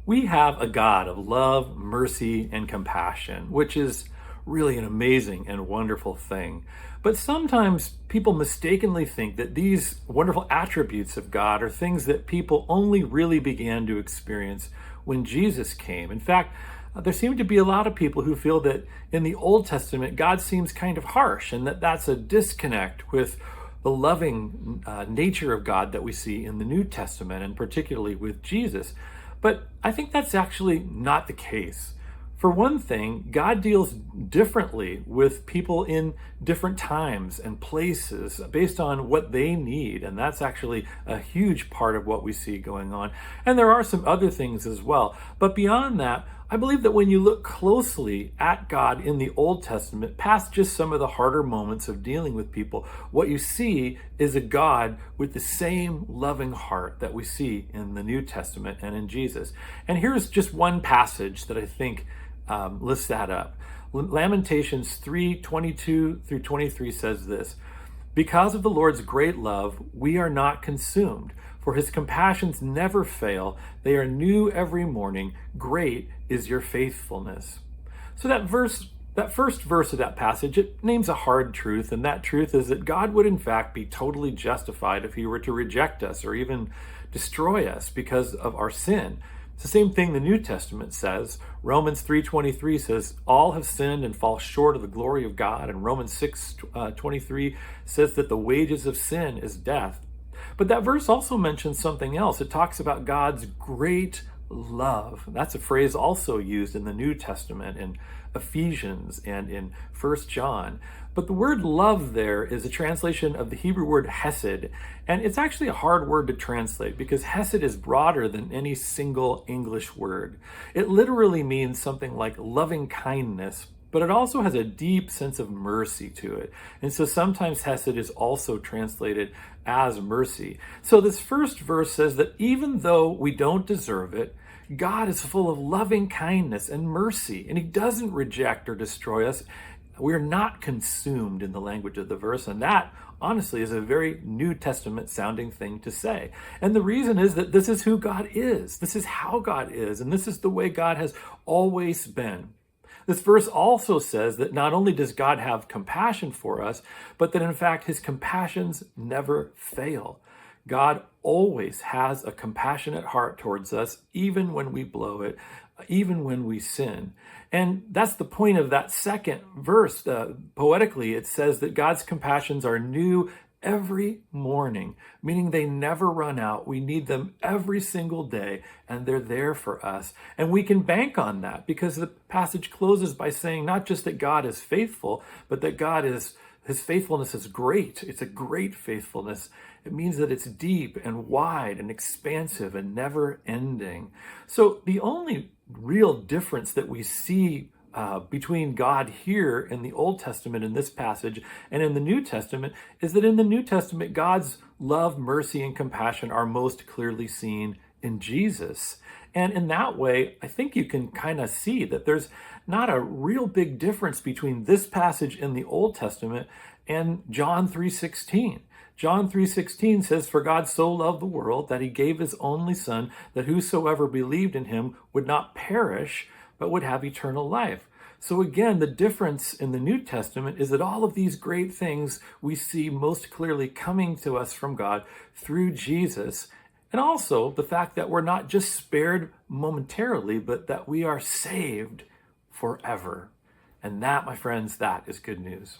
We have a God of love, mercy, and compassion, which is really an amazing and wonderful thing. But sometimes people mistakenly think that these wonderful attributes of God are things that people only really began to experience when Jesus came. In fact, there seem to be a lot of people who feel that in the Old Testament, God seems kind of harsh and that that's a disconnect with the loving nature of God that we see in the New Testament, and particularly with Jesus. But I think that's actually not the case. For one thing, God deals differently with people in different times and places based on what they need. And that's actually a huge part of what we see going on. And there are some other things as well. But beyond that, I believe that when you look closely at God in the Old Testament, past just some of the harder moments of dealing with people, what you see is a God with the same loving heart that we see in the New Testament and in Jesus. And here's just one passage that I think lists that up. Lamentations 3:22 through 23 says this: "Because of the Lord's great love, we are not consumed, for his compassions never fail. They are new every morning. Great is your faithfulness." So that first verse of that passage, it names a hard truth, and that truth is that God would in fact be totally justified if he were to reject us or even destroy us because of our sin. It's the same thing the New Testament says. Romans 3:23 says, "All have sinned and fall short of the glory of God." And Romans 6:23 says that the wages of sin is death. But that verse also mentions something else. It talks about God's great love. That's a phrase also used in the New Testament in Ephesians and in 1 John. But the word love there is a translation of the Hebrew word hesed. And it's actually a hard word to translate because hesed is broader than any single English word. It literally means something like loving kindness, but it also has a deep sense of mercy to it. And so sometimes hesed is also translated as mercy. So this first verse says that even though we don't deserve it, God is full of loving kindness and mercy, and he doesn't reject or destroy us. We're not consumed in the language of the verse, and that honestly is a very New Testament sounding thing to say. And the reason is that this is who God is. This is how God is, and this is the way God has always been. This verse also says that not only does God have compassion for us, but that in fact his compassions never fail. God always has a compassionate heart towards us, even when we blow it, even when we sin. And that's the point of that second verse. Poetically, it says that God's compassions are new every morning, meaning they never run out. We need them every single day, and they're there for us. And we can bank on that because the passage closes by saying not just that God is faithful, but that his faithfulness is great. It's a great faithfulness. It means that it's deep and wide and expansive and never ending. So the only real difference that we see between God here in the Old Testament in this passage and in the New Testament is that in the New Testament, God's love, mercy, and compassion are most clearly seen in Jesus. And in that way, I think you can kind of see that there's not a real big difference between this passage in the Old Testament and John 3:16. John 3:16 says, "For God so loved the world that he gave his only son, that whosoever believed in him would not perish, but would have eternal life." So again, the difference in the New Testament is that all of these great things we see most clearly coming to us from God through Jesus. And also the fact that we're not just spared momentarily, but that we are saved forever. And that, my friends, that is good news.